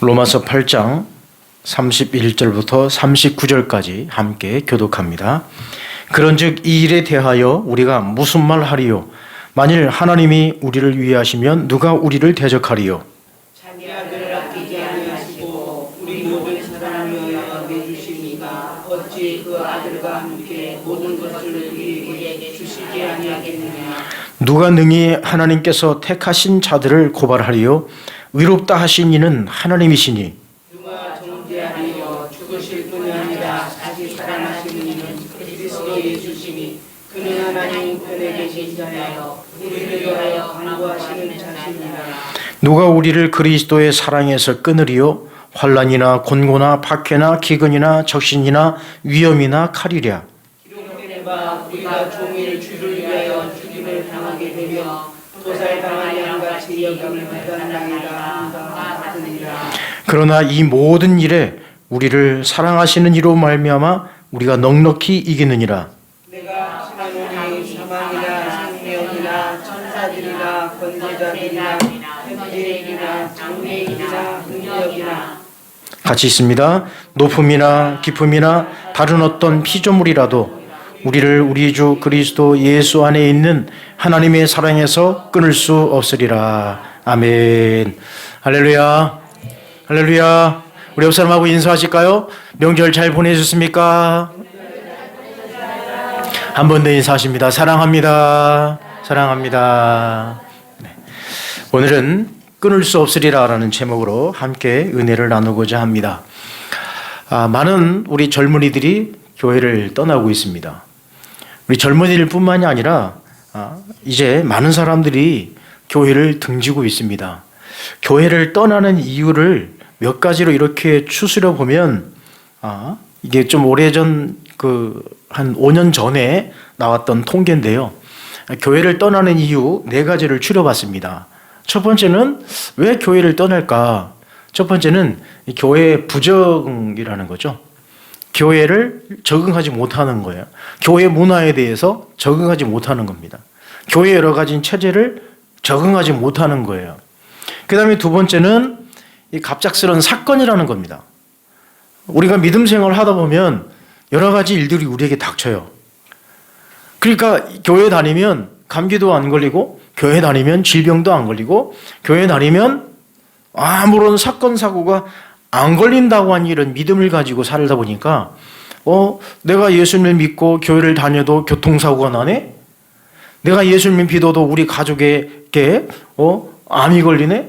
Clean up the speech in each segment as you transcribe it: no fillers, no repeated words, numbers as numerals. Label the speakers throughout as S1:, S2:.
S1: 로마서 8장 31절부터 39절까지 함께 교독합니다. 그런즉 이 일에 대하여 우리가 무슨 말 하리요? 만일 하나님이 우리를 위하시면 누가 우리를 대적하리요?
S2: 자기 아들을 아끼지 아니하시고 우리 모든 사람을 위하여 내주시니가 어찌 그 아들과 함께 모든 것을 우리에게 주시지 아니하겠느냐.
S1: 누가 능히 하나님께서 택하신 자들을 고발하리요? 의롭다 하신 이는 하나님이시니
S2: 누가 정죄하리요. 죽으실 뿐이 아니라 다시 살아나시는 이는 그리스도 예수시니 그는 하나님 편에 계신 자여 우리를 위하여 간구하시는 자시니라.
S1: 누가 우리를 그리스도의 사랑에서 끊으리요? 환난이나 곤고나 박해나 기근이나 적신이나 위험이나 칼이랴.
S2: 기록된 바 우리가 종일 주를 위하여 죽임을 당하게 되며 도살당한 양같이 여김을 받아나리라 하느니라.
S1: 그러나 이 모든 일에 우리를 사랑하시는 이로 말미암아 우리가 넉넉히 이기느니라.
S2: 내가 하노니 사망이나 생명이나 천사들이나 권세자들이나 현재이나 장래이나 능력이나
S1: 같이 있습니다. 높음이나 깊음이나 다른 어떤 피조물이라도 우리를 우리 주 그리스도 예수 안에 있는 하나님의 사랑에서 끊을 수 없으리라. 아멘. 할렐루야. 할렐루야. 우리 옆 사람하고 인사하실까요? 명절 잘 보내셨습니까? 한 번 더 인사하십니다. 사랑합니다. 사랑합니다. 네. 오늘은 끊을 수 없으리라라는 제목으로 함께 은혜를 나누고자 합니다. 많은 우리 젊은이들이 교회를 떠나고 있습니다. 우리 젊은이들 뿐만이 아니라 이제 많은 사람들이 교회를 등지고 있습니다. 교회를 떠나는 이유를 몇 가지로 이렇게 추스려 보면 이게 좀 오래전 한 5년 전에 나왔던 통계인데요. 교회를 떠나는 이유 4가지를 추려봤습니다. 첫 번째는 왜 교회를 떠날까? 첫 번째는 교회 부정이라는 거죠. 교회를 적응하지 못하는 거예요. 교회 문화에 대해서 적응하지 못하는 겁니다. 교회 여러 가지 체제를 적응하지 못하는 거예요. 그 다음에 두 번째는 이 갑작스러운 사건이라는 겁니다. 우리가 믿음 생활을 하다 보면 여러 가지 일들이 우리에게 닥쳐요. 그러니까 교회 다니면 감기도 안 걸리고, 교회 다니면 질병도 안 걸리고, 교회 다니면 아무런 사건 사고가 안 걸린다고 하는 이런 믿음을 가지고 살다 보니까 내가 예수님을 믿고 교회를 다녀도 교통사고가 나네? 내가 예수님 믿어도 우리 가족에게 암이 걸리네?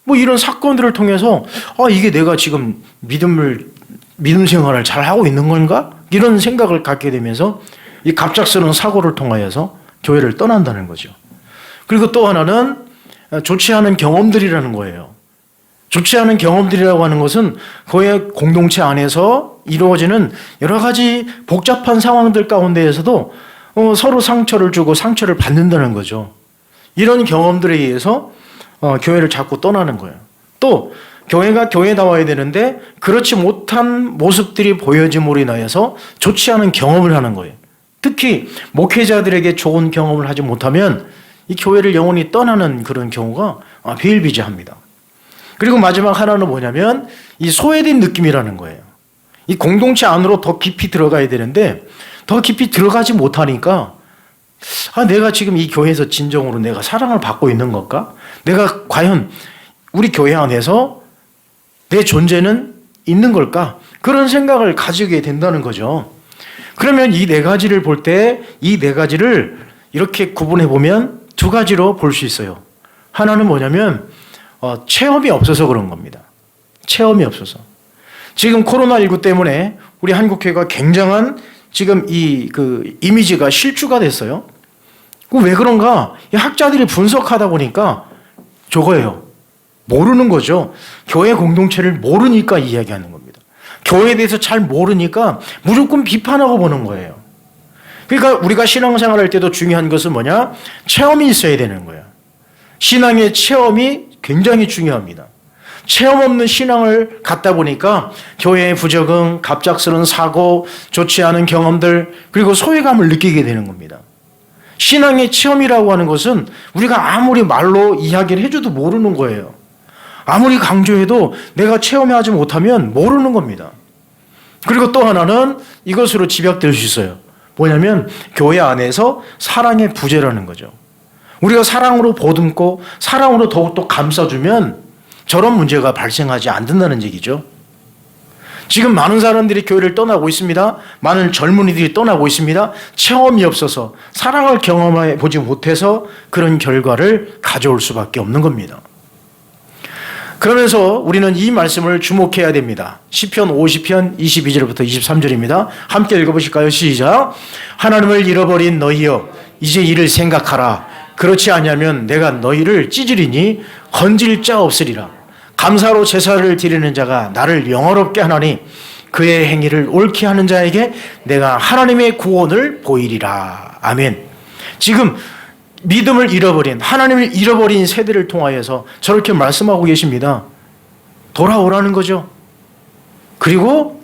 S1: 뭐 이런 사건들을 통해서 이게 내가 지금 믿음 생활을 잘 하고 있는 건가? 이런 생각을 갖게 되면서 이 갑작스러운 사고를 통하여서 교회를 떠난다는 거죠. 그리고 또 하나는 좋지 않은 경험들이라는 거예요. 좋지 않은 경험들이라고 하는 것은 교회 공동체 안에서 이루어지는 여러 가지 복잡한 상황들 가운데에서도 서로 상처를 주고 상처를 받는다는 거죠. 이런 경험들에 의해서 교회를 자꾸 떠나는 거예요. 또 교회가 교회다워야 되는데 그렇지 못한 모습들이 보여짐으로 인하여서 좋지 않은 경험을 하는 거예요. 특히 목회자들에게 좋은 경험을 하지 못하면 이 교회를 영원히 떠나는 그런 경우가 비일비재합니다. 그리고 마지막 하나는 뭐냐면 이 소외된 느낌이라는 거예요. 이 공동체 안으로 더 깊이 들어가야 되는데 더 깊이 들어가지 못하니까 내가 지금 이 교회에서 진정으로 내가 사랑을 받고 있는 걸까? 내가 과연 우리 교회 안에서 내 존재는 있는 걸까? 그런 생각을 가지게 된다는 거죠. 그러면 이 4가지를 볼 때 이 4가지를 이렇게 구분해 보면 2가지로 볼 수 있어요. 하나는 뭐냐면 체험이 없어서 그런 겁니다. 체험이 없어서. 지금 코로나19 때문에 우리 한국교회가 굉장한 지금 이미지가 실추가 됐어요. 왜 그런가? 이 학자들이 분석하다 보니까 저거예요. 모르는 거죠. 교회 공동체를 모르니까 이야기하는 겁니다. 교회에 대해서 잘 모르니까 무조건 비판하고 보는 거예요. 그러니까 우리가 신앙생활 할 때도 중요한 것은 뭐냐? 체험이 있어야 되는 거예요. 신앙의 체험이 굉장히 중요합니다. 체험 없는 신앙을 갖다 보니까 교회의 부적응, 갑작스러운 사고, 좋지 않은 경험들, 그리고 소외감을 느끼게 되는 겁니다. 신앙의 체험이라고 하는 것은 우리가 아무리 말로 이야기를 해줘도 모르는 거예요. 아무리 강조해도 내가 체험하지 못하면 모르는 겁니다. 그리고 또 하나는 이것으로 집약될 수 있어요. 뭐냐면 교회 안에서 사랑의 부재라는 거죠. 우리가 사랑으로 보듬고 사랑으로 더욱더 감싸주면 저런 문제가 발생하지 않는다는 얘기죠. 지금 많은 사람들이 교회를 떠나고 있습니다. 많은 젊은이들이 떠나고 있습니다. 체험이 없어서 사랑을 경험해 보지 못해서 그런 결과를 가져올 수밖에 없는 겁니다. 그러면서 우리는 이 말씀을 주목해야 됩니다. 시편 50편 22절부터 23절입니다. 함께 읽어보실까요? 시작. 하나님을 잃어버린 너희여 이제 이를 생각하라. 그렇지 않으면 내가 너희를 찢으리니 건질 자 없으리라. 감사로 제사를 드리는 자가 나를 영화롭게 하나니 그의 행위를 옳게 하는 자에게 내가 하나님의 구원을 보이리라. 아멘. 지금 믿음을 잃어버린, 하나님을 잃어버린 세대를 통하여서 저렇게 말씀하고 계십니다. 돌아오라는 거죠. 그리고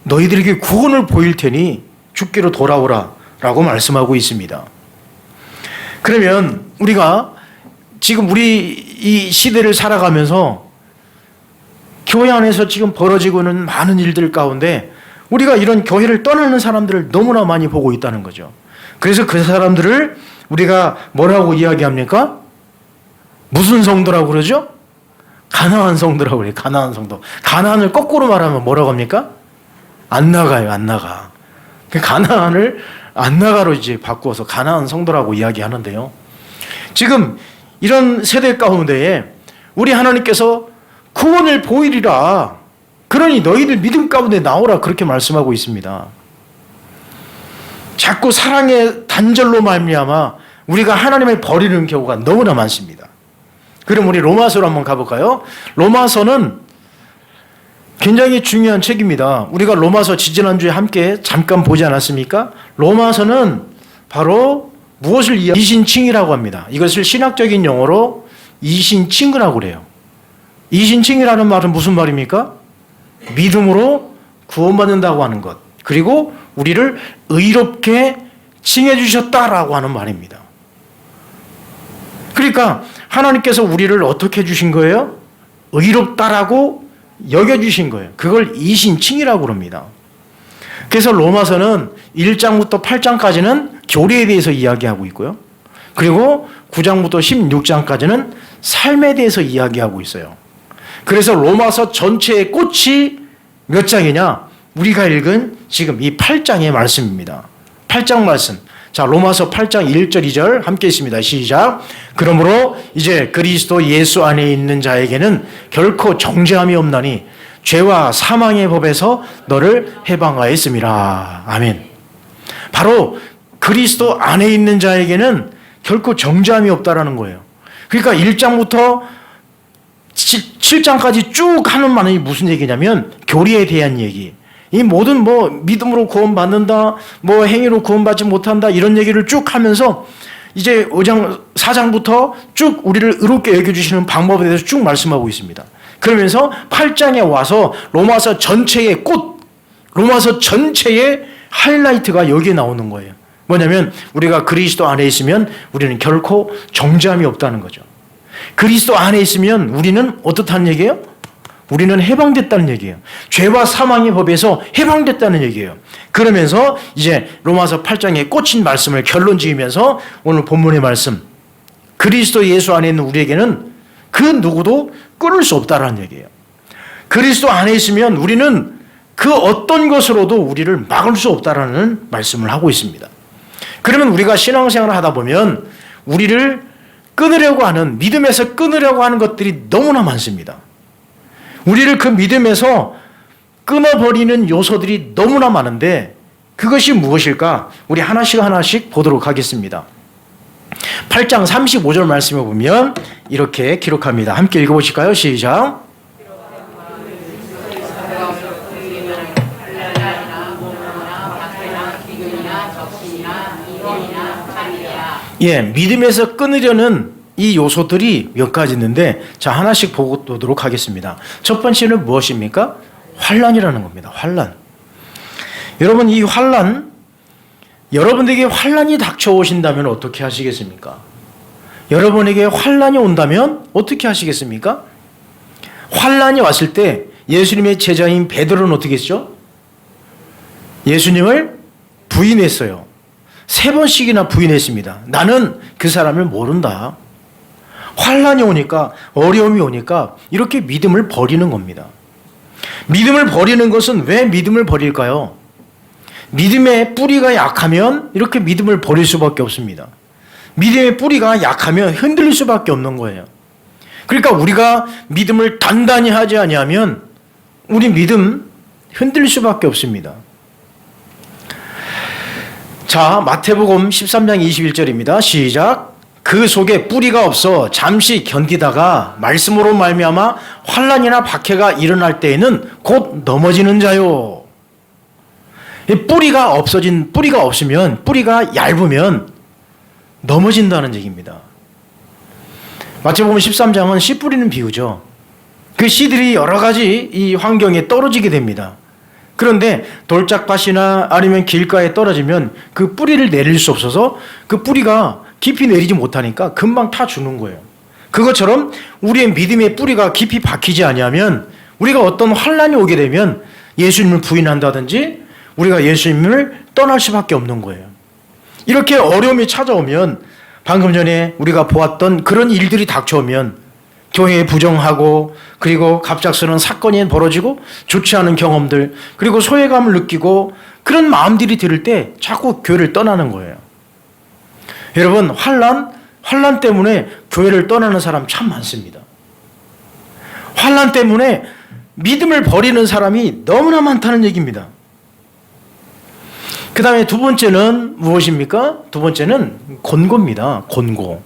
S1: 너희들에게 구원을 보일 테니 주께로 돌아오라 라고 말씀하고 있습니다. 그러면 우리가 지금 우리 이 시대를 살아가면서 교회 안에서 지금 벌어지고 있는 많은 일들 가운데 우리가 이런 교회를 떠나는 사람들을 너무나 많이 보고 있다는 거죠. 그래서 그 사람들을 우리가 뭐라고 이야기합니까? 무슨 성도라고 그러죠? 가나안 성도라고 그래요. 가나안 성도. 가나안을 거꾸로 말하면 뭐라고 합니까? 안 나가요. 안 나가. 가나안을 안 나가로 이제 바꾸어서 가나안 성도라고 이야기하는데요. 지금 이런 세대 가운데에 우리 하나님께서 구원을 보이리라. 그러니 너희들 믿음 가운데 나오라. 그렇게 말씀하고 있습니다. 자꾸 사랑의 단절로 말미암아 우리가 하나님을 버리는 경우가 너무나 많습니다. 그럼 우리 로마서로 한번 가볼까요? 로마서는 굉장히 중요한 책입니다. 우리가 로마서 지지난주에 함께 잠깐 보지 않았습니까? 로마서는 바로 무엇을 이신칭이라고 합니다. 이것을 신학적인 용어로 이신칭이라고 그래요. 이신칭이라는 말은 무슨 말입니까? 믿음으로 구원받는다고 하는 것. 그리고 우리를 의롭게 칭해 주셨다라고 하는 말입니다. 그러니까 하나님께서 우리를 어떻게 해주신 거예요? 의롭다라고 여겨주신 거예요. 그걸 이신칭이라고 그럽니다. 그래서 로마서는 1장부터 8장까지는 교리에 대해서 이야기하고 있고요. 그리고 9장부터 16장까지는 삶에 대해서 이야기하고 있어요. 그래서 로마서 전체의 꽃이 몇 장이냐? 우리가 읽은 지금 이 8장의 말씀입니다. 8장 말씀. 자, 로마서 8장 1절 2절 함께 있습니다. 시작. 그러므로 이제 그리스도 예수 안에 있는 자에게는 결코 정죄함이 없나니 죄와 사망의 법에서 너를 해방하였음이라. 아멘. 바로 그리스도 안에 있는 자에게는 결코 정죄함이 없다라는 거예요. 그러니까 1장부터 7장까지 쭉 하는 말이 무슨 얘기냐면 교리에 대한 얘기. 이 모든 믿음으로 구원받는다, 행위로 구원받지 못한다 이런 얘기를 쭉 하면서 이제 5장 4장부터 쭉 우리를 의롭게 여겨주시는 방법에 대해서 쭉 말씀하고 있습니다. 그러면서 8장에 와서 로마서 전체의 꽃, 로마서 전체의 하이라이트가 여기에 나오는 거예요. 뭐냐면 우리가 그리스도 안에 있으면 우리는 결코 정죄함이 없다는 거죠. 그리스도 안에 있으면 우리는 어떻다는 얘기예요? 우리는 해방됐다는 얘기예요. 죄와 사망의 법에서 해방됐다는 얘기예요. 그러면서 이제 로마서 8장에 꽂힌 말씀을 결론 지으면서 오늘 본문의 말씀, 그리스도 예수 안에 있는 우리에게는 그 누구도 끊을 수 없다라는 얘기예요. 그리스도 안에 있으면 우리는 그 어떤 것으로도 우리를 막을 수 없다라는 말씀을 하고 있습니다. 그러면 우리가 신앙생활을 하다 보면 우리를 끊으려고 하는, 믿음에서 끊으려고 하는 것들이 너무나 많습니다. 우리를 그 믿음에서 끊어버리는 요소들이 너무나 많은데 그것이 무엇일까? 우리 하나씩 보도록 하겠습니다. 8장 35절 말씀에 보면 이렇게 기록합니다. 함께 읽어보실까요? 시작. 예, 믿음에서 끊으려는 이 요소들이 몇 가지 있는데 자, 하나씩 보도록 하겠습니다. 첫 번째는 무엇입니까? 환난이라는 겁니다. 환난. 여러분, 이 환난, 여러분에게 환난이 닥쳐오신다면 어떻게 하시겠습니까? 여러분에게 환난이 온다면 어떻게 하시겠습니까? 환란이 왔을 때 예수님의 제자인 베드로는 어떻게 했죠? 예수님을 부인했어요. 3번씩이나 부인했습니다. 나는 그 사람을 모른다. 환란이 오니까, 어려움이 오니까 이렇게 믿음을 버리는 겁니다. 믿음을 버리는 것은 왜 믿음을 버릴까요? 믿음의 뿌리가 약하면 이렇게 믿음을 버릴 수밖에 없습니다. 믿음의 뿌리가 약하면 흔들릴 수밖에 없는 거예요. 그러니까 우리가 믿음을 단단히 하지 아니하면 우리 믿음 흔들릴 수밖에 없습니다. 자, 마태복음 13장 21절입니다. 시작. 그 속에 뿌리가 없어 잠시 견디다가 말씀으로 말미암아 환난이나 박해가 일어날 때에는 곧 넘어지는 자요. 뿌리가 없으면, 뿌리가 얇으면 넘어진다는 얘기입니다. 마태복음 13장은 씨 뿌리는 비유죠. 그 씨들이 여러 가지 이 환경에 떨어지게 됩니다. 그런데 돌짝밭이나 아니면 길가에 떨어지면 그 뿌리를 내릴 수 없어서 그 뿌리가 깊이 내리지 못하니까 금방 타 죽는 거예요. 그것처럼 우리의 믿음의 뿌리가 깊이 박히지 아니하면 우리가 어떤 환란이 오게 되면 예수님을 부인한다든지 우리가 예수님을 떠날 수밖에 없는 거예요. 이렇게 어려움이 찾아오면 방금 전에 우리가 보았던 그런 일들이 닥쳐오면 교회에 부정하고 그리고 갑작스러운 사건이 벌어지고 좋지 않은 경험들 그리고 소외감을 느끼고 그런 마음들이 들을 때 자꾸 교회를 떠나는 거예요. 여러분 환란 때문에 교회를 떠나는 사람 참 많습니다. 환란 때문에 믿음을 버리는 사람이 너무나 많다는 얘기입니다. 그 다음에 두 번째는 무엇입니까? 두 번째는 권고입니다. 권고.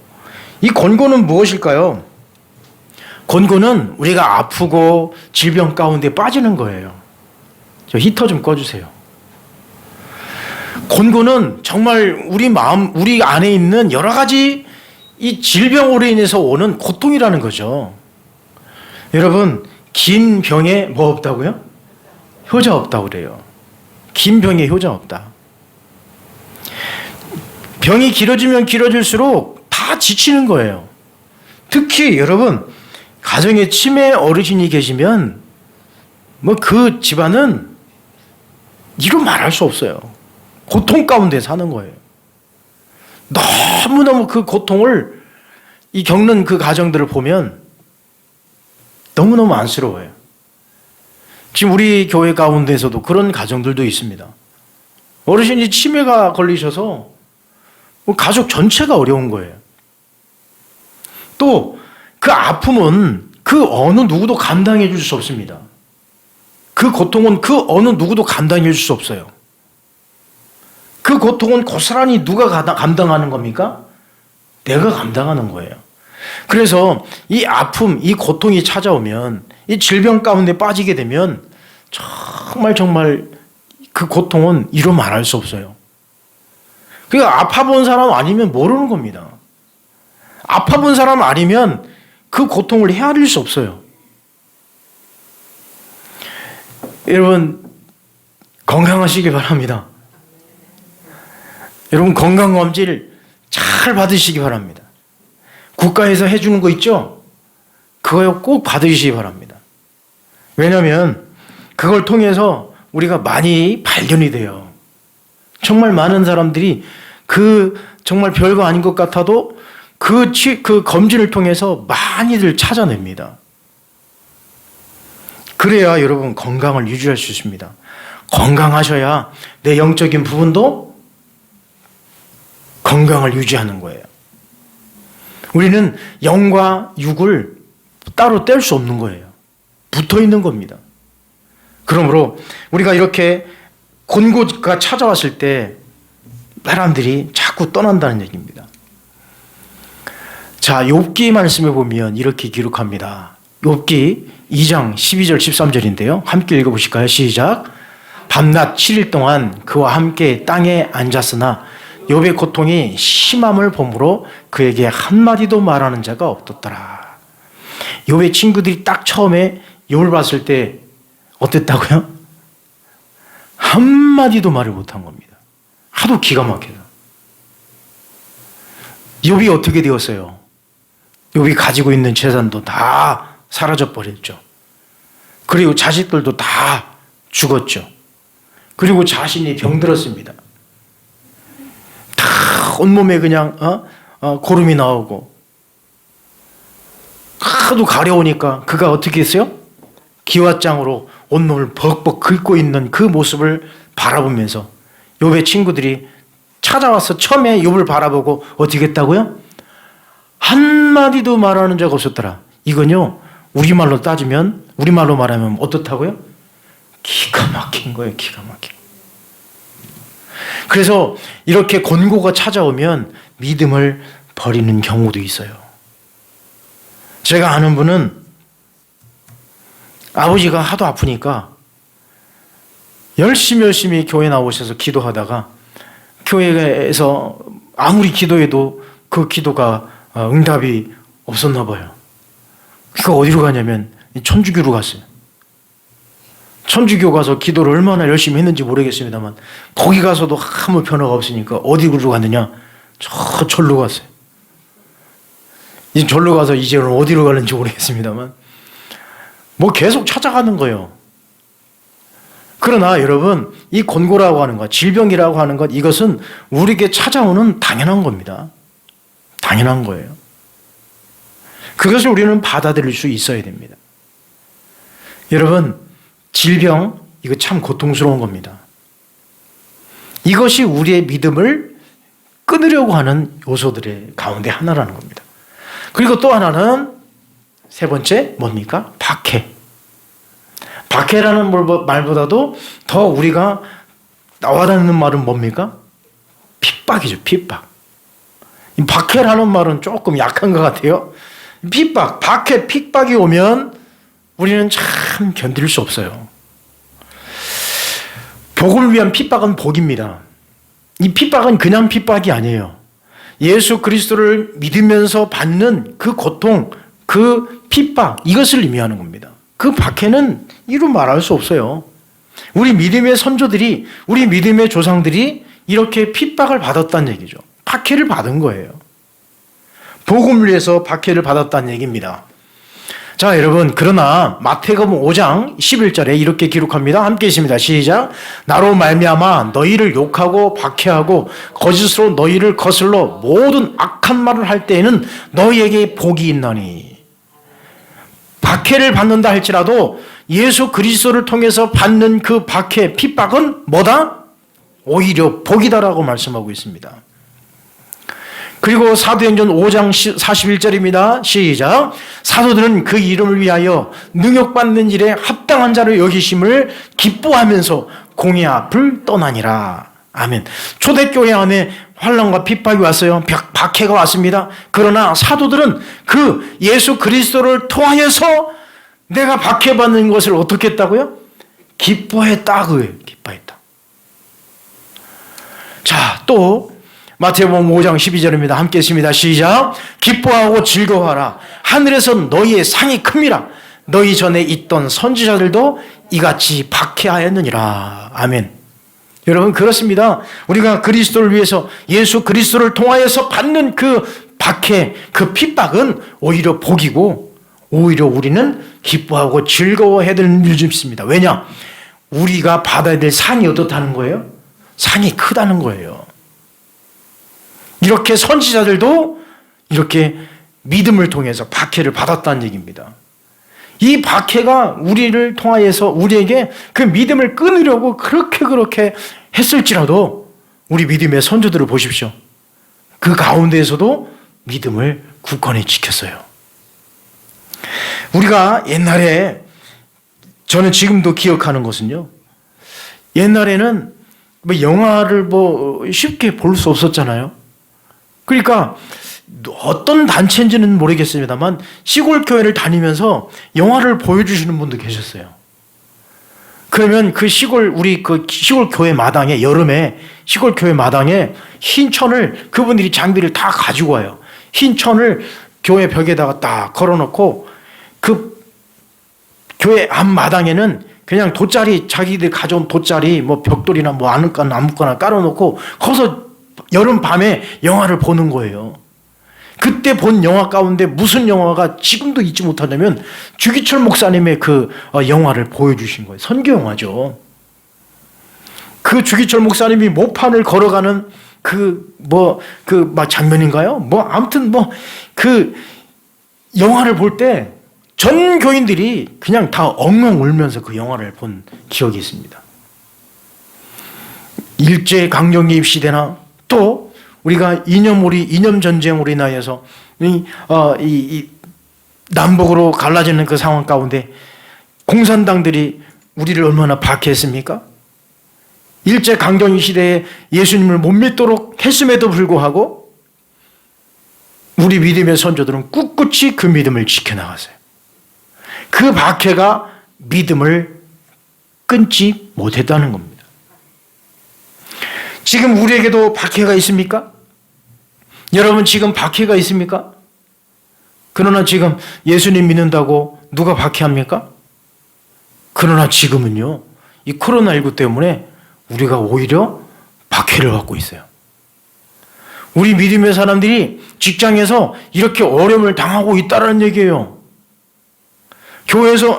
S1: 이 권고는 무엇일까요? 권고는 우리가 아프고 질병 가운데 빠지는 거예요. 저 히터 좀 꺼주세요. 권고는 정말 우리 안에 있는 여러 가지 이 질병으로 인해서 오는 고통이라는 거죠. 여러분, 긴 병에 뭐 없다고요? 효자 없다고 그래요. 긴 병에 효자 없다. 병이 길어지면 길어질수록 다 지치는 거예요. 특히 여러분, 가정에 치매 어르신이 계시면 뭐 그 집안은 이루 말할 수 없어요. 고통 가운데 사는 거예요. 너무너무 그 고통을 겪는 그 가정들을 보면 너무너무 안쓰러워요. 지금 우리 교회 가운데서도 그런 가정들도 있습니다. 어르신이 치매가 걸리셔서 가족 전체가 어려운 거예요. 또 그 아픔은 그 어느 누구도 감당해 줄 수 없습니다. 그 고통은 그 어느 누구도 감당해 줄 수 없어요. 그 고통은 고스란히 누가 감당하는 겁니까? 내가 감당하는 거예요. 그래서 이 아픔, 이 고통이 찾아오면 이 질병 가운데 빠지게 되면 정말 그 고통은 이루 말할 수 없어요. 그러니까 아파본 사람 아니면 모르는 겁니다. 아파본 사람 아니면 그 고통을 헤아릴 수 없어요. 여러분, 건강하시기 바랍니다. 여러분, 건강검진을 잘 받으시기 바랍니다. 국가에서 해주는 거 있죠? 그거 꼭 받으시기 바랍니다. 왜냐하면 그걸 통해서 우리가 많이 발견이 돼요. 정말 많은 사람들이 정말 별거 아닌 것 같아도 그 검진을 통해서 많이들 찾아냅니다. 그래야 여러분 건강을 유지할 수 있습니다. 건강하셔야 내 영적인 부분도 건강을 유지하는 거예요. 우리는 영과 육을 따로 뗄 수 없는 거예요. 붙어 있는 겁니다. 그러므로 우리가 이렇게 권고가 찾아왔을 때 사람들이 자꾸 떠난다는 얘기입니다. 자, 욥기 말씀에 보면 이렇게 기록합니다. 욥기 2장 12절 13절인데요. 함께 읽어보실까요? 시작. 밤낮 7일 동안 그와 함께 땅에 앉았으나 욥의 고통이 심함을 보므로 그에게 한마디도 말하는 자가 없었더라. 욥의 친구들이 딱 처음에 욥을 봤을 때 어땠다고요? 한마디도 말을 못한 겁니다. 하도 기가 막혀서. 욥이 어떻게 되었어요? 욥이 가지고 있는 재산도 다 사라져 버렸죠. 그리고 자식들도 다 죽었죠. 그리고 자신이 병들었습니다. 다 온몸에 그냥 고름이 나오고 하도 가려우니까 그가 어떻게 했어요? 기왓장으로 온몸을 벅벅 긁고 있는 그 모습을 바라보면서 욥의 친구들이 찾아와서 처음에 욥을 바라보고 어떻게 했다고요? 한마디도 말하는 적 없었더라. 이건요, 우리말로 따지면, 우리말로 말하면 어떻다고요? 기가 막힌 거예요, 기가 막힌. 그래서 이렇게 권고가 찾아오면 믿음을 버리는 경우도 있어요. 제가 아는 분은 아버지가 하도 아프니까 열심히 교회 나오셔서 기도하다가 교회에서 아무리 기도해도 그 기도가 응답이 없었나 봐요. 그러니까 어디로 가냐면 천주교로 갔어요. 천주교 가서 기도를 얼마나 열심히 했는지 모르겠습니다만 거기 가서도 아무 변화가 없으니까 어디로 갔느냐? 저 절로 갔어요. 이 절로 가서 이제는 어디로 가는지 모르겠습니다만 뭐 계속 찾아가는 거예요. 그러나 여러분, 이 권고라고 하는 것, 질병이라고 하는 것, 이것은 우리에게 찾아오는 당연한 겁니다. 당연한 거예요. 그것을 우리는 받아들일 수 있어야 됩니다. 여러분, 질병, 이거 참 고통스러운 겁니다. 이것이 우리의 믿음을 끊으려고 하는 요소들의 가운데 하나라는 겁니다. 그리고 또 하나는 세 번째 뭡니까? 박해. 박해라는 말보다도 더 우리가 와닿는 말은 뭡니까? 핍박이죠, 핍박. 이 박해라는 말은 조금 약한 것 같아요. 핍박, 박해, 핍박이 오면 우리는 참 견딜 수 없어요. 복음을 위한 핍박은 복입니다. 이 핍박은 그냥 핍박이 아니에요. 예수 그리스도를 믿으면서 받는 그 고통, 그 핍박, 이것을 의미하는 겁니다. 그 박해는 이루 말할 수 없어요. 우리 믿음의 선조들이, 우리 믿음의 조상들이 이렇게 핍박을 받았다는 얘기죠. 박해를 받은 거예요. 복음을 위해서 박해를 받았다는 얘기입니다. 자, 여러분, 그러나 마태복음 5장 11절에 이렇게 기록합니다. 함께 있습니다. 시작. 나로 말미암아 너희를 욕하고 박해하고 거짓으로 너희를 거슬러 모든 악한 말을 할 때에는 너희에게 복이 있나니. 박해를 받는다 할지라도 예수 그리스도를 통해서 받는 그 박해, 핍박은 뭐다? 오히려 복이다라고 말씀하고 있습니다. 그리고 사도행전 5장 41절입니다. 시작. 사도들은 그 이름을 위하여 능욕받는 일에 합당한 자를 여기심을 기뻐하면서 공의 앞을 떠나니라. 아멘. 초대교회 안에 환난과 핍박이 왔어요. 박해가 왔습니다. 그러나 사도들은 그 예수 그리스도를 통하여서 내가 박해받는 것을 어떻게 했다고요? 기뻐했다. 기뻐했다. 자, 또 마태복음 5장 12절입니다. 함께 했습니다. 시작. 기뻐하고 즐거워하라. 하늘에서 너희의 상이 큽니다. 너희 전에 있던 선지자들도 이같이 박해하였느니라. 아멘. 여러분, 그렇습니다. 우리가 그리스도를 위해서 예수 그리스도를 통하여서 받는 그 박해, 그 핍박은 오히려 복이고 오히려 우리는 기뻐하고 즐거워해야 되는 일이 있습니다. 왜냐? 우리가 받아야 될 상이 어떻다는 거예요? 상이 크다는 거예요. 이렇게 선지자들도 이렇게 믿음을 통해서 박해를 받았다는 얘기입니다. 이 박해가 우리를 통하여서 우리에게 그 믿음을 끊으려고 그렇게 했을지라도 우리 믿음의 선조들을 보십시오. 그 가운데에서도 믿음을 굳건히 지켰어요. 우리가 옛날에, 저는 지금도 기억하는 것은요, 옛날에는 영화를 쉽게 볼 수 없었잖아요. 그러니까 어떤 단체인지는 모르겠습니다만 시골 교회를 다니면서 영화를 보여주시는 분도 계셨어요. 그러면 우리 그 시골 교회 마당에, 여름에 시골 교회 마당에 흰 천을, 그분들이 장비를 다 가지고 와요. 흰 천을 교회 벽에다가 딱 걸어놓고 그 교회 앞마당에는 그냥 돗자리, 자기들 가져온 돗자리, 벽돌이나 아무거나 깔아놓고 거기서 여름 밤에 영화를 보는 거예요. 그때 본 영화 가운데 무슨 영화가 지금도 잊지 못하냐면 주기철 목사님의 그 영화를 보여주신 거예요. 선교 영화죠. 그 주기철 목사님이 모판을 걸어가는 막 장면인가요? 아무튼 그 영화를 볼 때 전 교인들이 그냥 다 엉엉 울면서 그 영화를 본 기억이 있습니다. 일제 강점기 시대나 또 우리가 이념 전쟁으로 인하여서 이 남북으로 갈라지는 그 상황 가운데 공산당들이 우리를 얼마나 박해했습니까? 일제 강점기 시대에 예수님을 못 믿도록 했음에도 불구하고 우리 믿음의 선조들은 꿋꿋이 그 믿음을 지켜나갔어요. 그 박해가 믿음을 끊지 못했다는 겁니다. 지금 우리에게도 박해가 있습니까? 여러분 지금 박해가 있습니까? 그러나 지금 예수님 믿는다고 누가 박해합니까? 그러나 지금은요, 이 코로나19 때문에 우리가 오히려 박해를 받고 있어요. 우리 믿음의 사람들이 직장에서 이렇게 어려움을 당하고 있다는 얘기예요. 교회에서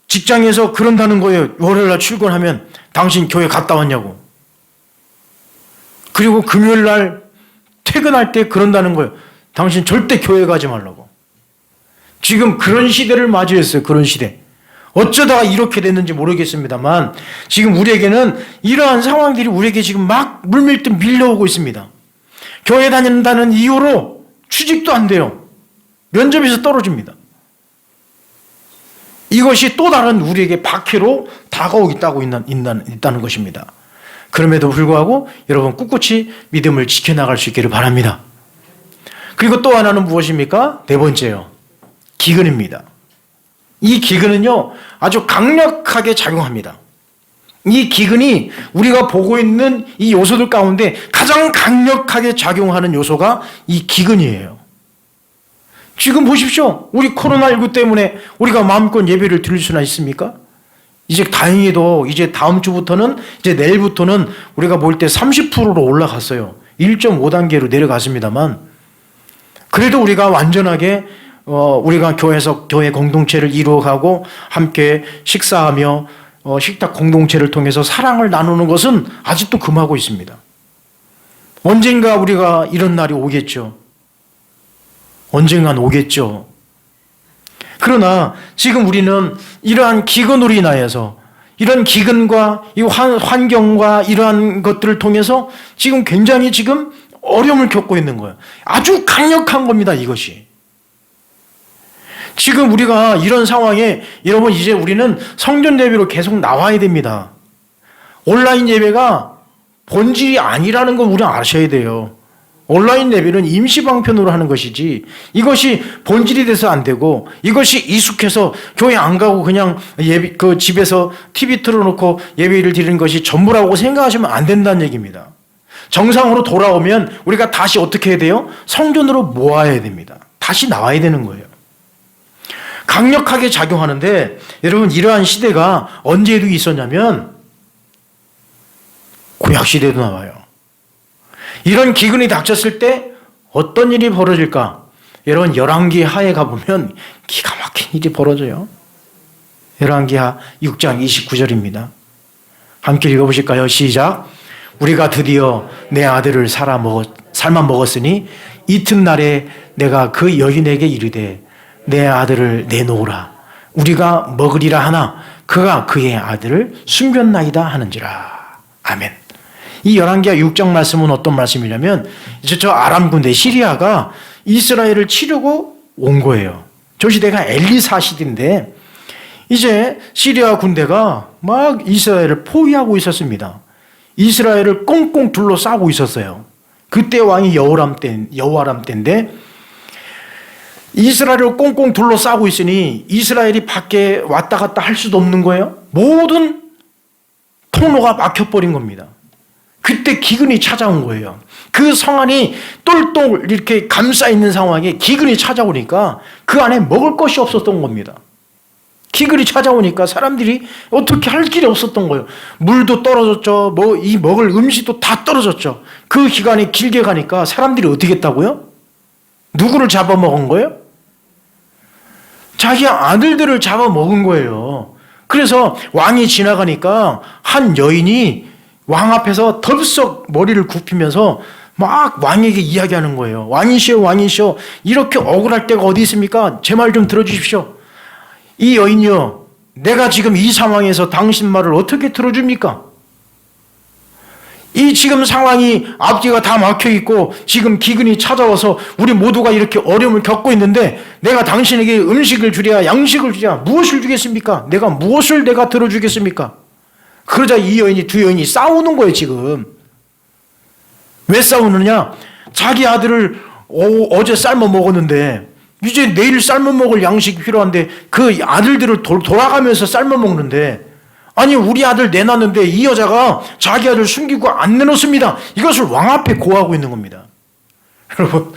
S1: 직장에서 그런다는 거예요. 월요일날 출근하면 당신 교회 갔다 왔냐고. 그리고 금요일날 퇴근할 때 그런다는 거예요. 당신 절대 교회 가지 말라고. 지금 그런 시대를 맞이했어요. 그런 시대. 어쩌다가 이렇게 됐는지 모르겠습니다만 지금 우리에게는 이러한 상황들이 우리에게 지금 막 물밀듯 밀려오고 있습니다. 교회 다닌다는 이유로 취직도 안 돼요. 면접에서 떨어집니다. 이것이 또 다른 우리에게 박해로 다가오고 있다는 것입니다. 그럼에도 불구하고 여러분 꿋꿋이 믿음을 지켜나갈 수 있기를 바랍니다. 그리고 또 하나는 무엇입니까? 네 번째요. 기근입니다. 이 기근은요, 아주 강력하게 작용합니다. 이 기근이 우리가 보고 있는 이 요소들 가운데 가장 강력하게 작용하는 요소가 이 기근이에요. 지금 보십시오. 우리 코로나19 때문에 우리가 마음껏 예배를 드릴 수나 있습니까? 이제 다행히도 이제 다음 주부터는 이제 내일부터는 우리가 볼 때 30%로 올라갔어요. 1.5단계로 내려갔습니다만 그래도 우리가 완전하게 우리가 교회에서 교회 공동체를 이루어가고 함께 식사하며 식탁 공동체를 통해서 사랑을 나누는 것은 아직도 금하고 있습니다. 언젠가 우리가 이런 날이 오겠죠. 언젠간 오겠죠. 그러나 지금 우리는 이러한 기근으로 인하여서 이런 기근과 이 환경과 이러한 것들을 통해서 지금 굉장히 지금 어려움을 겪고 있는 거예요. 아주 강력한 겁니다, 이것이. 지금 우리가 이런 상황에 여러분 이제 우리는 성전 예배로 계속 나와야 됩니다. 온라인 예배가 본질이 아니라는 걸 우리는 아셔야 돼요. 온라인 예배는 임시 방편으로 하는 것이지 이것이 본질이 돼서 안 되고 이것이 익숙해서 교회 안 가고 그냥 집에서 TV 틀어놓고 예배를 드리는 것이 전부라고 생각하시면 안 된다는 얘기입니다. 정상으로 돌아오면 우리가 다시 어떻게 해야 돼요? 성전으로 모아야 됩니다. 다시 나와야 되는 거예요. 강력하게 작용하는데 여러분 이러한 시대가 언제에도 있었냐면 구약시대도 나와요. 이런 기근이 닥쳤을 때 어떤 일이 벌어질까? 여러분 열왕기 하에 가보면 기가 막힌 일이 벌어져요. 열왕기 하 6장 29절입니다. 함께 읽어보실까요? 시작. 우리가 드디어 내 아들을 삶아 먹었으니 이튿날에 내가 그 여인에게 이르되 내 아들을 내놓으라. 우리가 먹으리라 하나 그가 그의 아들을 숨겼나이다 하는지라. 아멘. 이 열왕기하 6장 말씀은 어떤 말씀이냐면 이제 저 아람 군대 시리아가 이스라엘을 치려고 온 거예요. 저 시대가 엘리사 시대인데 이제 시리아 군대가 막 이스라엘을 포위하고 있었습니다. 이스라엘을 꽁꽁 둘러싸고 있었어요. 그때 왕이 여호람 때인데 이스라엘을 꽁꽁 둘러싸고 있으니 이스라엘이 밖에 왔다 갔다 할 수도 없는 거예요. 모든 통로가 막혀버린 겁니다. 그때 기근이 찾아온 거예요. 그 성 안이 똘똘 이렇게 감싸있는 상황에 기근이 찾아오니까 그 안에 먹을 것이 없었던 겁니다. 기근이 찾아오니까 사람들이 어떻게 할 길이 없었던 거예요. 물도 떨어졌죠. 이 먹을 음식도 다 떨어졌죠. 그 기간이 길게 가니까 사람들이 어떻게 했다고요? 누구를 잡아먹은 거예요? 자기 아들들을 잡아먹은 거예요. 그래서 왕이 지나가니까 한 여인이 왕 앞에서 덜썩 머리를 굽히면서 막 왕에게 이야기하는 거예요. 왕이시여, 왕이시여, 이렇게 억울할 때가 어디 있습니까? 제 말 좀 들어주십시오. 이 여인이요, 내가 지금 이 상황에서 당신 말을 어떻게 들어줍니까? 이 지금 상황이 앞뒤가 다 막혀 있고 지금 기근이 찾아와서 우리 모두가 이렇게 어려움을 겪고 있는데 내가 당신에게 음식을 주랴 양식을 주랴 무엇을 주겠습니까? 내가 무엇을 내가 들어주겠습니까? 그러자 이 여인이 두 여인이 싸우는 거예요. 지금 왜 싸우느냐? 자기 아들을 어제 삶아 먹었는데 이제 내일 삶아 먹을 양식이 필요한데 그 아들들을 돌아가면서 삶아 먹는데, 아니 우리 아들 내놨는데 이 여자가 자기 아들 숨기고 안 내놓습니다. 이것을 왕 앞에 고하고 있는 겁니다. 여러분,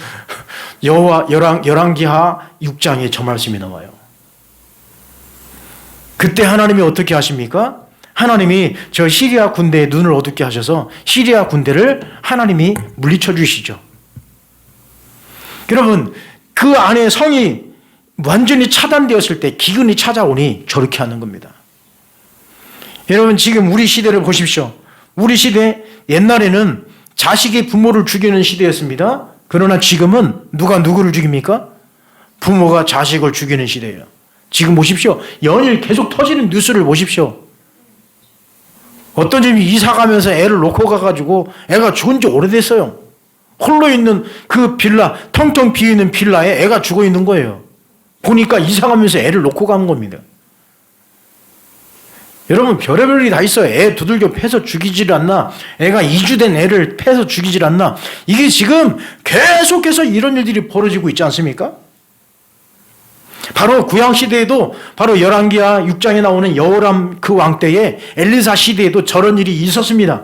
S1: 열왕기하 6장에 저 말씀이 나와요. 그때 하나님이 어떻게 하십니까? 하나님이 저 시리아 군대의 눈을 어둡게 하셔서 시리아 군대를 하나님이 물리쳐 주시죠. 여러분, 그 안에 성이 완전히 차단되었을 때 기근이 찾아오니 저렇게 하는 겁니다. 여러분, 지금 우리 시대를 보십시오. 우리 시대, 옛날에는 자식이 부모를 죽이는 시대였습니다. 그러나 지금은 누가 누구를 죽입니까? 부모가 자식을 죽이는 시대예요. 지금 보십시오. 연일 계속 터지는 뉴스를 보십시오. 어떤 집이 이사 가면서 애를 놓고 가가지고 애가 죽은 지 오래됐어요. 홀로 있는 그 빌라, 텅텅 비어있는 빌라에 애가 죽어 있는 거예요. 보니까 이사 가면서 애를 놓고 간 겁니다. 여러분, 별의별 일이 다 있어요. 애 두들겨 패서 죽이질 않나? 애가 이주된 애를 패서 죽이질 않나? 이게 지금 계속해서 이런 일들이 벌어지고 있지 않습니까? 바로 구약시대에도 바로 열왕기하 6장에 나오는 여호람 그 왕 때에 엘리사 시대에도 저런 일이 있었습니다.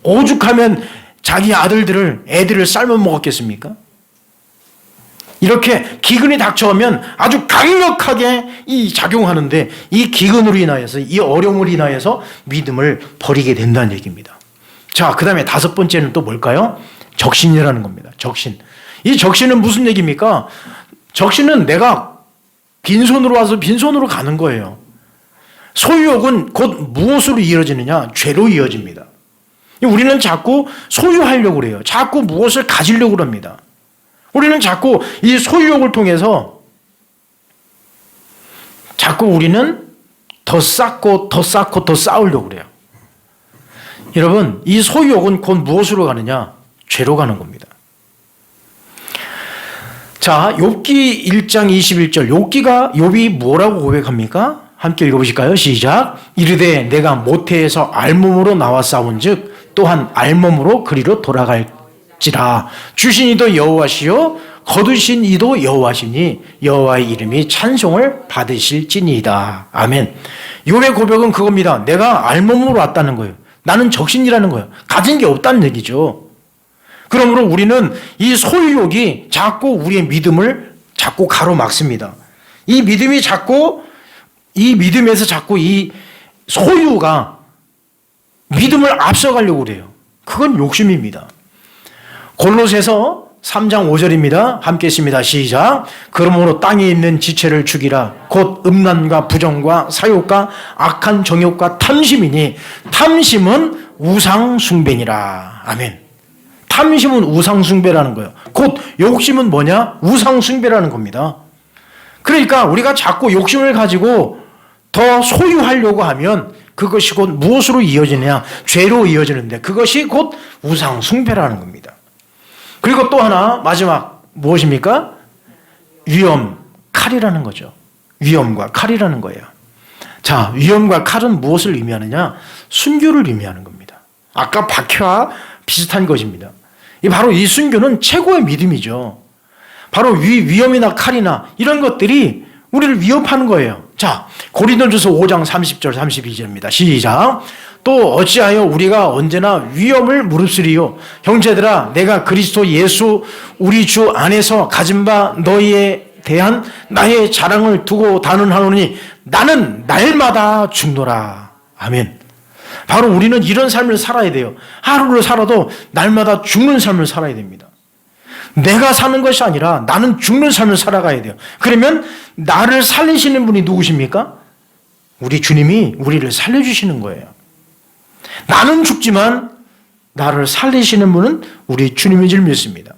S1: 오죽하면 자기 애들을 삶아 먹었겠습니까? 이렇게 기근이 닥쳐오면 아주 강력하게 이 작용하는데, 이 기근으로 인하여서, 이 어려움으로 인하여서 믿음을 버리게 된다는 얘기입니다. 자, 그 다음에 다섯 번째는 또 뭘까요? 적신이라는 겁니다. 적신. 이 적신은 무슨 얘기입니까? 적신은 내가 빈손으로 와서 빈손으로 가는 거예요. 소유욕은 곧 무엇으로 이어지느냐? 죄로 이어집니다. 우리는 자꾸 소유하려고 그래요. 자꾸 무엇을 가지려고 합니다. 우리는 자꾸 이 소유욕을 통해서 자꾸 우리는 더 쌓고 더 쌓고 더 쌓으려고 그래요. 여러분, 이 소유욕은 곧 무엇으로 가느냐? 죄로 가는 겁니다. 자, 욥기 1장 21절. 욥이 뭐라고 고백합니까? 함께 읽어보실까요? 시작. 이르되 내가 모태에서 알몸으로 나와 싸운즉 또한 알몸으로 그리로 돌아갈지라. 주신 이도 여호와시요 거두신 이도 여호와시니 여호와의 이름이 찬송을 받으실지니이다. 아멘. 욥의 고백은 그겁니다. 내가 알몸으로 왔다는 거예요. 나는 적신이라는 거예요. 가진 게 없다는 얘기죠. 그러므로 우리는 이 소유욕이 자꾸 우리의 믿음을 자꾸 가로막습니다. 이 믿음에서 자꾸 이 소유가 믿음을 앞서가려고 그래요. 그건 욕심입니다. 골로새서 3장 5절입니다. 함께 읽습니다. 시작. 그러므로 땅에 있는 지체를 죽이라. 곧 음란과 부정과 사욕과 악한 정욕과 탐심이니 탐심은 우상 숭배니라. 아멘. 탐심은 우상 숭배라는 거예요. 곧 욕심은 뭐냐? 우상 숭배라는 겁니다. 그러니까 우리가 자꾸 욕심을 가지고 더 소유하려고 하면 그것이 곧 무엇으로 이어지느냐? 죄로 이어지는데 그것이 곧 우상 숭배라는 겁니다. 그리고 또 하나 마지막 무엇입니까? 위엄, 칼이라는 거죠. 위엄과 칼이라는 거예요. 자, 위엄과 칼은 무엇을 의미하느냐? 순교를 의미하는 겁니다. 아까 박해와 비슷한 것입니다. 바로 이 순교는 최고의 믿음이죠. 바로 위엄이나 칼이나 이런 것들이 우리를 위협하는 거예요. 자, 고린도전서 5장 30절 32절입니다. 시작. 또 어찌하여 우리가 언제나 위엄을 무릅쓰리요? 형제들아, 내가 그리스도 예수 우리 주 안에서 가진 바 너희에 대한 나의 자랑을 두고 단언하노니 나는 날마다 죽노라. 아멘. 바로 우리는 이런 삶을 살아야 돼요. 하루를 살아도 날마다 죽는 삶을 살아야 됩니다. 내가 사는 것이 아니라 나는 죽는 삶을 살아가야 돼요. 그러면 나를 살리시는 분이 누구십니까? 우리 주님이 우리를 살려주시는 거예요. 나는 죽지만 나를 살리시는 분은 우리 주님인 줄 믿습니다.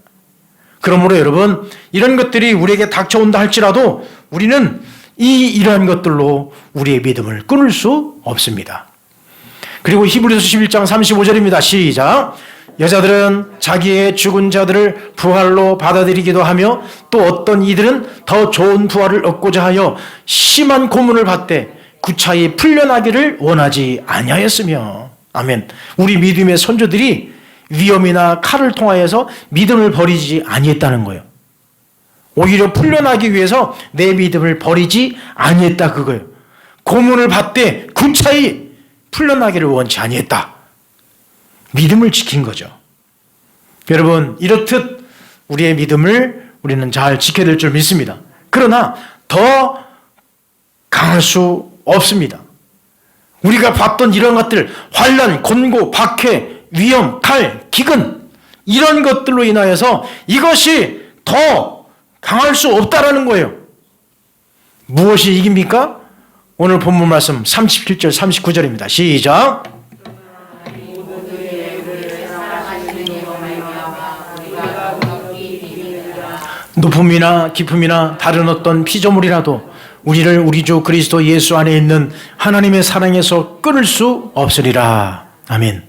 S1: 그러므로 여러분, 이런 것들이 우리에게 닥쳐온다 할지라도 우리는 이러한 것들로 우리의 믿음을 끊을 수 없습니다. 그리고 히브리서 11장 35절입니다. 시작. 여자들은 자기의 죽은 자들을 부활로 받아들이기도 하며 또 어떤 이들은 더 좋은 부활을 얻고자 하여 심한 고문을 받되 구차히 풀려나기를 원하지 아니하였으며. 아멘. 우리 믿음의 선조들이 위험이나 칼을 통하여서 믿음을 버리지 아니했다는 거예요. 오히려 풀려나기 위해서 내 믿음을 버리지 아니했다 그거예요. 고문을 받되 구차히 풀려나기를 원치 아니했다. 믿음을 지킨 거죠. 여러분, 이렇듯 우리의 믿음을 우리는 잘 지켜야 될 줄 믿습니다. 그러나 더 강할 수 없습니다. 우리가 봤던 이런 것들, 환난, 곤고, 박해, 위험, 칼, 기근, 이런 것들로 인하여서 이것이 더 강할 수 없다라는 거예요. 무엇이 이깁니까? 오늘 본문 말씀 37절, 39절입니다. 시작. 높음이나 깊음이나 다른 어떤 피조물이라도 우리를 우리 주 그리스도 예수 안에 있는 하나님의 사랑에서 끊을 수 없으리라. 아멘.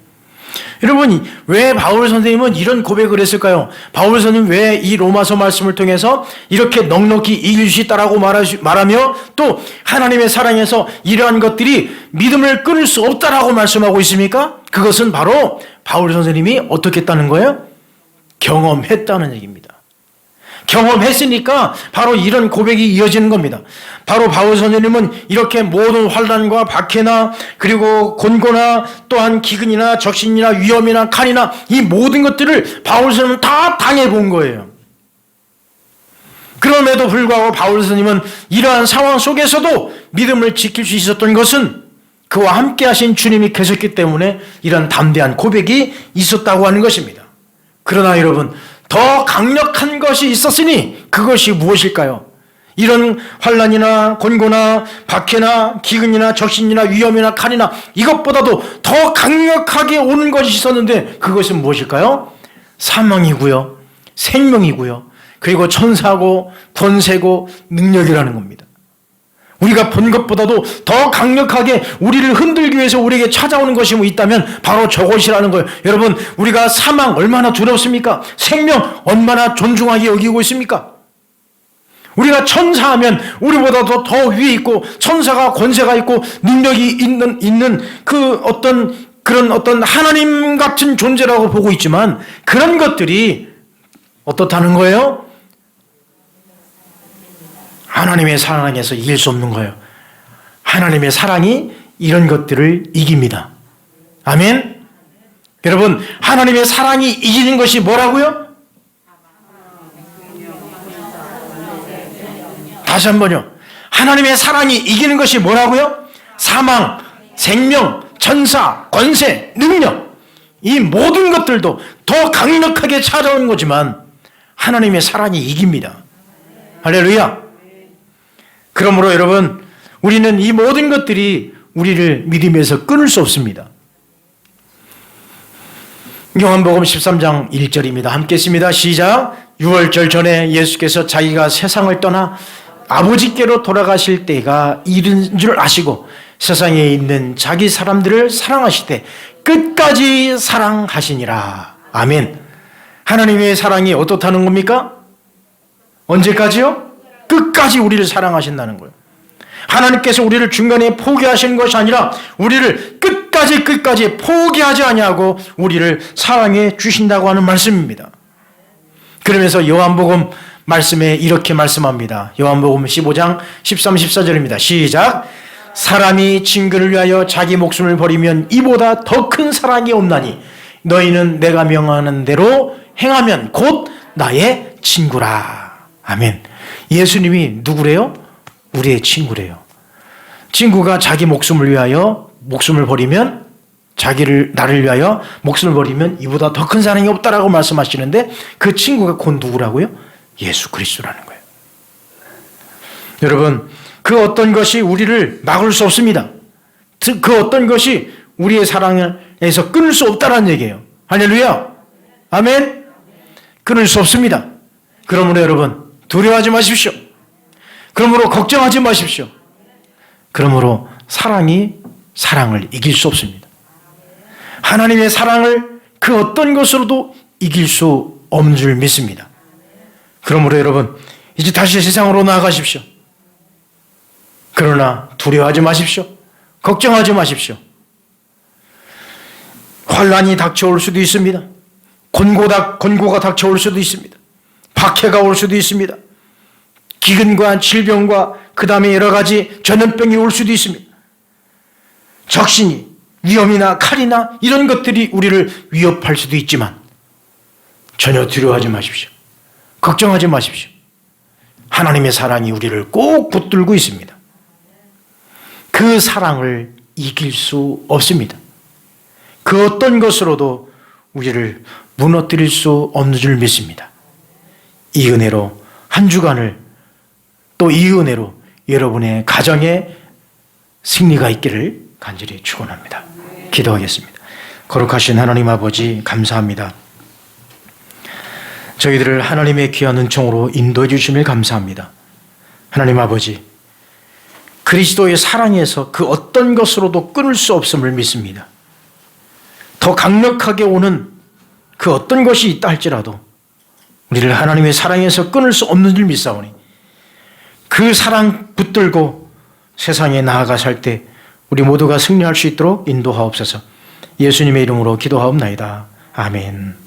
S1: 여러분, 왜 바울 선생님은 이런 고백을 했을까요? 바울 선생님 왜 이 로마서 말씀을 통해서 이렇게 넉넉히 이길 수 있다라고 말하며 또 하나님의 사랑에서 이러한 것들이 믿음을 끊을 수 없다라고 말씀하고 있습니까? 그것은 바로 바울 선생님이 어떻게 했다는 거예요? 경험했다는 얘기입니다. 경험했으니까 바로 이런 고백이 이어지는 겁니다. 바로 바울 선생님은 이렇게 모든 환난과 박해나 그리고 곤고나 또한 기근이나 적신이나 위험이나 칼이나 이 모든 것들을 바울 선생님은 다 당해본 거예요. 그럼에도 불구하고 바울 선생님은 이러한 상황 속에서도 믿음을 지킬 수 있었던 것은 그와 함께 하신 주님이 계셨기 때문에 이런 담대한 고백이 있었다고 하는 것입니다. 그러나 여러분, 더 강력한 것이 있었으니 그것이 무엇일까요? 이런 환난이나 곤고나 박해나 기근이나 적신이나 위험이나 칼이나 이것보다도 더 강력하게 오는 것이 있었는데 그것은 무엇일까요? 사망이고요, 생명이고요, 그리고 천사고 권세고 능력이라는 겁니다. 우리가 본 것보다도 더 강력하게 우리를 흔들기 위해서 우리에게 찾아오는 것이 뭐 있다면 바로 저것이라는 거예요. 여러분, 우리가 사망 얼마나 두렵습니까? 생명 얼마나 존중하게 여기고 있습니까? 우리가 천사하면 우리보다도 더 위에 있고 천사가 권세가 있고 능력이 있는 그런 어떤 하나님 같은 존재라고 보고 있지만 그런 것들이 어떻다는 거예요? 하나님의 사랑에서 이길 수 없는 거예요. 하나님의 사랑이 이런 것들을 이깁니다. 아멘? 여러분, 하나님의 사랑이 이기는 것이 뭐라고요? 다시 한번요. 하나님의 사랑이 이기는 것이 뭐라고요? 사망, 생명, 천사, 권세, 능력, 이 모든 것들도 더 강력하게 찾아오는 거지만 하나님의 사랑이 이깁니다. 할렐루야. 그러므로 여러분, 우리는 이 모든 것들이 우리를 믿음에서 끊을 수 없습니다. 요한복음 13장 1절입니다. 함께 했습니다. 시작. 유월절 전에 예수께서 자기가 세상을 떠나 아버지께로 돌아가실 때가 이른 줄 아시고 세상에 있는 자기 사람들을 사랑하시되 끝까지 사랑하시니라. 아멘. 하나님의 사랑이 어떻다는 겁니까? 언제까지요? 끝까지 우리를 사랑하신다는 거예요. 하나님께서 우리를 중간에 포기하시는 것이 아니라 우리를 끝까지 포기하지 아니하고 우리를 사랑해 주신다고 하는 말씀입니다. 그러면서 요한복음 말씀에 이렇게 말씀합니다. 요한복음 15장 13, 14절입니다. 시작. 사람이 친구를 위하여 자기 목숨을 버리면 이보다 더 큰 사랑이 없나니 너희는 내가 명하는 대로 행하면 곧 나의 친구라. 아멘. 예수님이 누구래요? 우리의 친구래요. 친구가 자기 목숨을 위하여 목숨을 버리면 자기를 나를 위하여 목숨을 버리면 이보다 더 큰 사랑이 없다라고 말씀하시는데 그 친구가 곧 누구라고요? 예수 그리스도라는 거예요. 여러분, 그 어떤 것이 우리를 막을 수 없습니다. 그 어떤 것이 우리의 사랑에서 끊을 수 없다라는 얘기예요. 할렐루야. 아멘. 끊을 수 없습니다. 그러므로 여러분, 두려워하지 마십시오. 그러므로 걱정하지 마십시오. 그러므로 사랑이 사랑을 이길 수 없습니다. 하나님의 사랑을 그 어떤 것으로도 이길 수 없는 줄 믿습니다. 그러므로 여러분, 이제 다시 세상으로 나아가십시오. 그러나 두려워하지 마십시오. 걱정하지 마십시오. 환란이 닥쳐올 수도 있습니다. 곤고가 닥쳐올 수도 있습니다. 박해가 올 수도 있습니다. 기근과 질병과 그 다음에 여러 가지 전염병이 올 수도 있습니다. 적신이, 위험이나 칼이나 이런 것들이 우리를 위협할 수도 있지만 전혀 두려워하지 마십시오. 걱정하지 마십시오. 하나님의 사랑이 우리를 꼭 붙들고 있습니다. 그 사랑을 이길 수 없습니다. 그 어떤 것으로도 우리를 무너뜨릴 수 없는 줄 믿습니다. 이 은혜로 한 주간을 또 이 은혜로 여러분의 가정에 승리가 있기를 간절히 축원합니다. 기도하겠습니다. 거룩하신 하나님 아버지 감사합니다. 저희들을 하나님의 귀한 은총으로 인도해 주심을 감사합니다. 하나님 아버지, 그리스도의 사랑에서 그 어떤 것으로도 끊을 수 없음을 믿습니다. 더 강력하게 오는 그 어떤 것이 있다 할지라도 우리를 하나님의 사랑에서 끊을 수 없는 줄 믿사오니 그 사랑 붙들고 세상에 나아가 살 때 우리 모두가 승리할 수 있도록 인도하옵소서. 예수님의 이름으로 기도하옵나이다. 아멘.